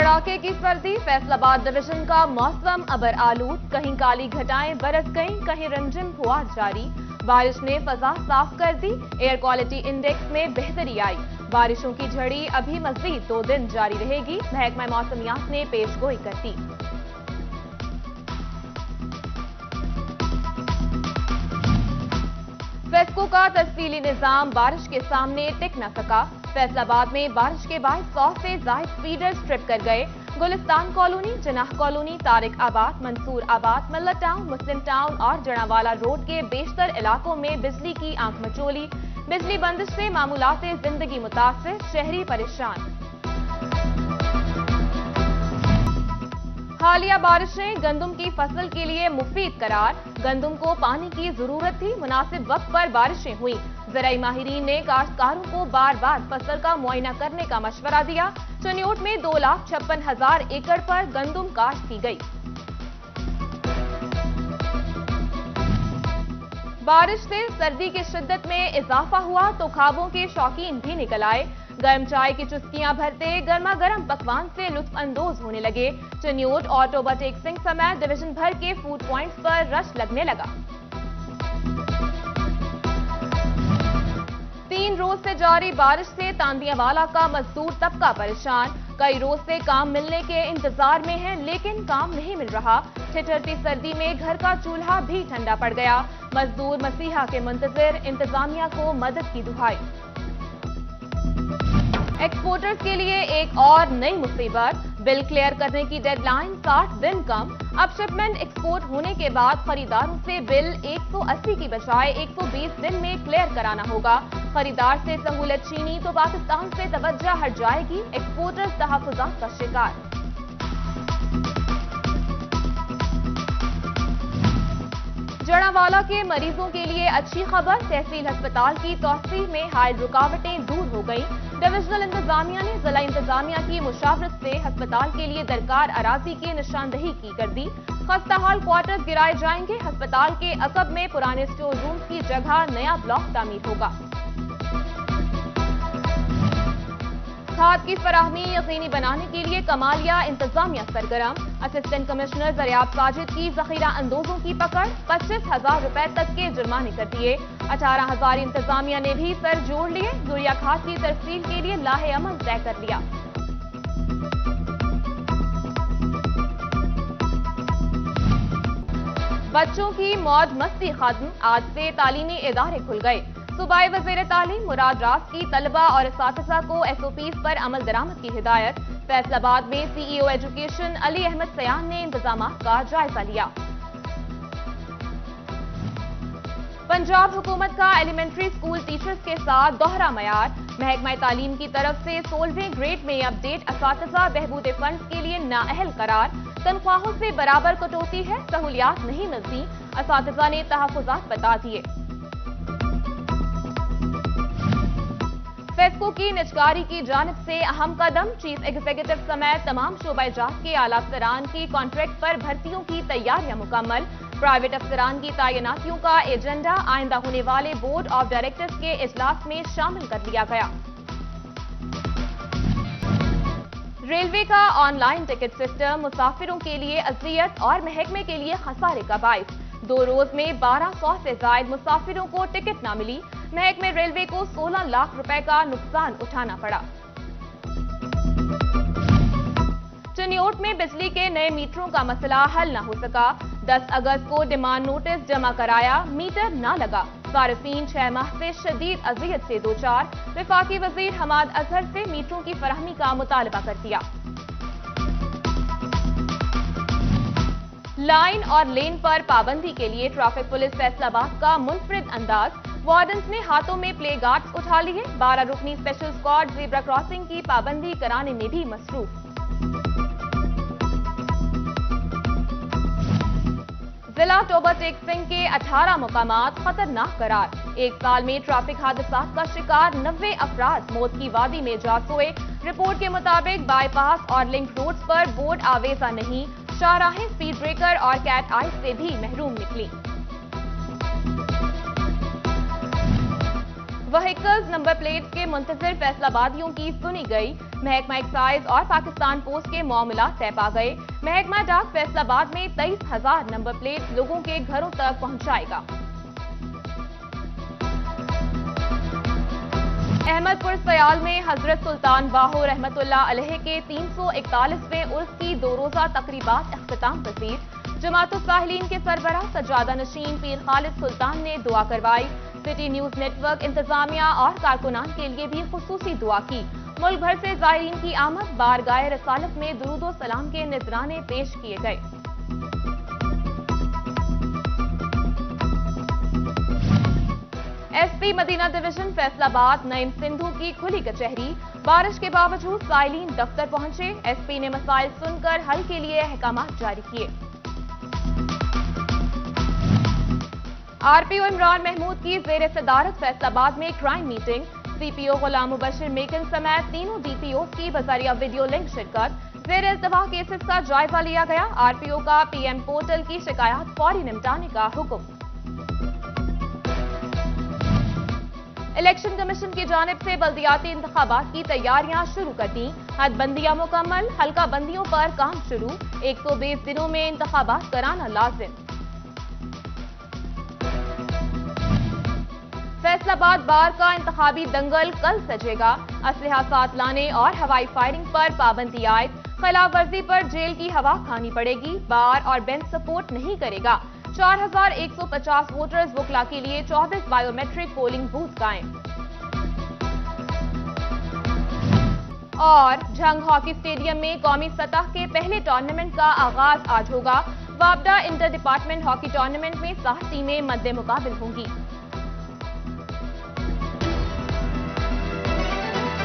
कड़ाके की सर्दी, फैसलाबाद डिवीजन का मौसम अबर आलूद, कहीं काली घटाएं बरस गईं, कहीं रिमझिम फुहार जारी। बारिश ने फजा साफ कर दी, एयर क्वालिटी इंडेक्स में बेहतरी आई। बारिशों की झड़ी अभी मजीद 2 दिन जारी रहेगी, महकमा मौसमियात ने पेशगोई कर दी। फेस्को का तफसीली निजाम बारिश के सामने टिक न सका। फैसलाबाद में बारिश के बाद 100 से जायद फीडर्स ट्रिप कर गए। गुलिस्तान कॉलोनी, जनाह कॉलोनी, तारिक आबाद, मंसूर आबाद, मिल्लत टाउन, मुस्लिम टाउन और जनावाला रोड के बेशतर इलाकों में बिजली की आंख मचोली। बिजली बंदिश से मामूलाते जिंदगी मुतासिर, शहरी परेशान। हालिया बारिशें गंदम की फसल के लिए मुफीद करार। गंदम को पानी की जरूरत थी, मुनासिब वक्त पर बारिशें हुई। ज़राई माहिरीन ने काश्तकारों को बार बार फसल का मुआयना करने का मशवरा दिया। चनियोट में 2,56,000 एकड़ पर गंदम काश्त की गई। बारिश से सर्दी की शिद्दत में इजाफा हुआ तो ख्वाबों के शौकीन भी निकल आए। गर्म चाय की चुस्कियां भरते गर्मा गर्म पकवान से लुत्फ अंदोज होने लगे। चनियोट और टोबा टेक सिंह समेत डिवीजन भर के फूड पॉइंट्स पर रश लगने लगा। 3 रोज से जारी बारिश से तांदियावाला का मजदूर तबका परेशान। कई रोज से काम मिलने के इंतजार में है, लेकिन काम नहीं मिल रहा। ठिठुरती सर्दी में घर का चूल्हा भी ठंडा पड़ गया। मजदूर मसीहा के मुंतजिर, इंतजामिया को मदद की दुहाई। एक्सपोर्टर्स के लिए एक और नई मुसीबत, बिल क्लियर करने की डेडलाइन 60 दिन कम। अब शिपमेंट एक्सपोर्ट होने के बाद खरीदारों से बिल 180 की बजाय 120 दिन में क्लियर कराना होगा। खरीदार से सहूलत छीनी तो पाकिस्तान से तवज्जो हट जाएगी। एक्सपोर्टर्स तहफ्फुज़ात का शिकार। जड़ावाला के मरीजों के लिए अच्छी खबर, तहसील अस्पताल की तौसीह में हाइल रुकावटें दूर हो गई। डिविजनल इंतजामिया ने जिला इंतजामिया की मुशावरत से अस्पताल के लिए दरकार अराजी की निशानदही की कर दी। खस्ताहाल क्वार्टर्स गिराए जाएंगे। अस्पताल के अकब में पुराने स्टोर रूम की जगह नया ब्लॉक तामीर होगा। खाद की फराहमी यकीनी बनाने के लिए कमालिया इंतजामिया सरगर्म। असिस्टेंट कमिश्नर ज़रियाब साजिद की जखीरा अंदोजों की पकड़, 25,000 रुपए तक के जुर्माने कर दिए। 18,000 इंतजामिया ने भी सर जोड़ लिए। यूरिया खाद की तरसील के लिए लाहे अमल तय कर लिया। बच्चों की मौज मस्ती खत्म, आज से तालीमी इदारे खुल गए। सूबाई वज़ीर तालीम मुराद रास की तलबा और इस्तातिज़ा को SOPs पर अमल दरामद की हिदायत। फैसलाबाद में CEO एजुकेशन अली अहमद सयान ने इंतजामात का जायजा लिया। पंजाब हुकूमत का एलिमेंट्री स्कूल टीचर्स के साथ दोहरा मयार। महकमा तालीम की तरफ से 16वें ग्रेड में अपडेट, इस्तातिज़ा बहबूद फंड्स के लिए नाअहल करार। तनख्वाहों से बराबर कटौती है, सहूलियात नहीं मिलती। इस्तातिज़ा ने तहफ्फुज़ात बता दिए। फेस्को की निजकारी की जानिब से अहम कदम, चीफ एग्जीक्यूटिव समेत तमाम शोबा जात के आला अफसरान की कॉन्ट्रैक्ट पर भर्तियों की तैयारियां मुकम्मल। प्राइवेट अफसरान की तैनातियों का एजेंडा आइंदा होने वाले बोर्ड ऑफ डायरेक्टर्स के इजलास में शामिल कर लिया गया। रेलवे का ऑनलाइन टिकट सिस्टम मुसाफिरों के लिए अजियत और महकमे के लिए खसारे का बाइस। 2 रोज में 1200 से जायद मुसाफिरों को टिकट न मिली। महकमे रेलवे को 16 लाख रुपए का नुकसान उठाना पड़ा। चनियोट में बिजली के नए मीटरों का मसला हल न हो सका। 10 अगस्त को डिमांड नोटिस जमा कराया, मीटर न लगा। सार्फिन 6 माह से शदीद अजियत से दो चार। वफाकी वजीर हमाद अजहर से मीटरों की फराहमी का मुतालबा कर दिया। लाइन और लेन पर पाबंदी के लिए ट्रैफिक पुलिस फैसलाबाद का मुनफरिद अंदाज। वार्डन्स ने हाथों में प्ले गार्ड्स उठा लिए। 12 रुकनी स्पेशल स्क्वाड ज़ेब्रा क्रॉसिंग की पाबंदी कराने में भी मसरूफ। जिला टोबा टेक सिंह के 18 मुकामात खतरनाक करार। 1 साल में ट्रैफिक हादसात का शिकार 90 अफराद मौत की वादी में जा सोए। रिपोर्ट के मुताबिक बाईपास और लिंक रोड्स पर बोर्ड आवेजा नहीं। शाहराहें स्पीड ब्रेकर और कैट आइस से भी महरूम निकली। व्हीकल्स नंबर प्लेट के मुंतजिर फैसलाबादियों की सुनी गई। महकमा एक्साइज और पाकिस्तान पोस्ट के मामलात तय पा गए। महकमा डाक फैसलाबाद में 23,000 नंबर प्लेट लोगों के घरों तक पहुंचाएगा। अहमदपुर सयाल में हजरत सुल्तान बाहो रहमतुल्लाह अलैह के 341वें उर्स की 2 रोजा तकरीबात अख्तिताम पसीर। जमातुल साहिलीन के सरबराह सज्जादा नशीन पीर खालिद सुल्तान ने दुआ करवाई। सिटी न्यूज नेटवर्क इंतजामिया और कारकुनान के लिए भी खुसूसी दुआ की। मुल्क भर से ज़ायरीन की आमद बारगाह रसालत में दुरूद सलाम के नजराने पेश किए गए। एसपी मदीना डिवीजन फैसलाबाद नईम सिंधु की खुली कचहरी। बारिश के बावजूद साइलीन दफ्तर पहुंचे। एसपी ने मसाइल सुनकर हल के लिए अहकामात जारी किए। आरपीओ इमरान महमूद की ज़ेर सदारत फैसलाबाद में क्राइम मीटिंग। सीपीओ गुलाम मुबशिर मेकन समेत तीनों डीपीओ की बजरिया वीडियो लिंक शिरकत। ज़ेर इल्तवा केसेस का जायजा लिया गया। आरपीओ का पीएम पोर्टल की शिकायत फौरी निपटाने का हुक्म। इलेक्शन कमीशन की जानिब से बल्दियाती इंतखाबात की तैयारियां शुरू कर दी। हदबंदियां मुकम्मल, हल्का बंदियों पर काम शुरू। 120 दिनों में इंतखाबात कराना लाजिम। फैसलाबाद बार का इंतखाबी दंगल कल सजेगा। असलहा साथ लाने और हवाई फायरिंग पर पाबंदी आयद। खिलाफ वर्जी पर जेल की हवा खानी पड़ेगी। बार और बेंच सपोर्ट नहीं करेगा। 4,150 वोटर्स वकला के लिए 24 बायोमेट्रिक पोलिंग बूथ कायम। और झंग हॉकी स्टेडियम में कौमी सतह के पहले टूर्नामेंट का आगाज आज होगा। वापडा इंटर डिपार्टमेंट हॉकी टूर्नामेंट में 7 टीमें मद्दे मुकाबिल होंगी।